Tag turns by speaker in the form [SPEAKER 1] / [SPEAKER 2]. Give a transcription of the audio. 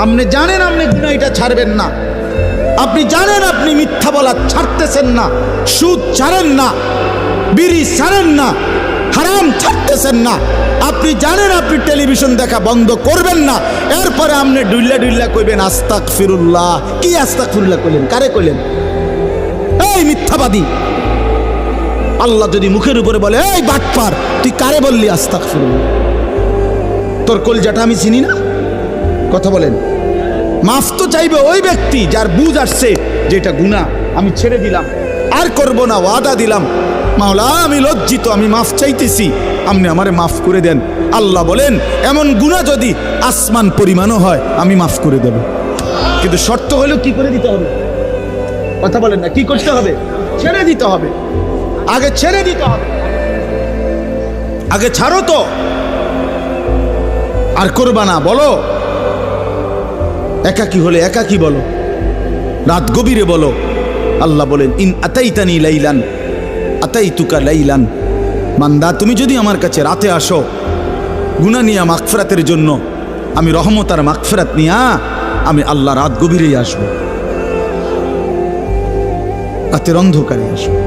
[SPEAKER 1] আপনি জানেন আপনি গুনাহ এটা ছাড়বেন না, আপনি জানেন আপনি মিথ্যা বলা ছাড়তেছেন না, সুদ ছাড়েন না, বিড়ি ছাড়েন না, হারাম ছাড়তেছেন না, আপনি জানেন আপনি টেলিভিশন দেখা বন্ধ করবেন না, এরপরে আপনি ডুল্লা ডুল্লা কইবেন আস্তাগফিরুল্লাহ। কি আস্তাগফিরুল্লাহ কইলেন? কারে কইলেন? এই মিথ্যাবাদী! আল্লাহ যদি মুখের উপরে বলে এই বাটপার, তুই কারে বললি আস্তাগফিরুল্লাহ? তোর কলজাটা আমি চিনি না? কথা বলেন। মাফ তো চাইবে ওই ব্যক্তি যার বুঝ আসছে যে এটা গুনাহ, আমি ছেড়ে দিলাম, আর করব না, ওয়াদা দিলাম, মাওলা আমি লজ্জিত, আমি মাফ চাইতেছি, আপনি আমারে মাফ করে দেন। আল্লাহ বলেন এমন গুনাহ যদি আসমান পরিমাণও হয় আমি মাফ করে দেব, কিন্তু শর্ত হলো কি করে দিতে হবে? কথা বলেন না, কি করতে হবে? ছেড়ে দিতে হবে, আগে ছেড়ে দিতে হবে, আগে ছাড়ো তো, আর করবা না। বলো একাকী হলে একাকী বলো, রাত গভীরে বলো। আল্লাহ বলেন ইন আতাইতানি লাইলান আতাইতুকা লাইলান, বান্দা তুমি যদি আমার কাছে রাতে আসো গুনাহ নিয়া মাগফিরাতের জন্য, আমি রহমত আর মাগফিরাত নিয়া আমি আল্লাহ রাত গভীরেই আসবো, রাতের অন্ধকারে আসবো।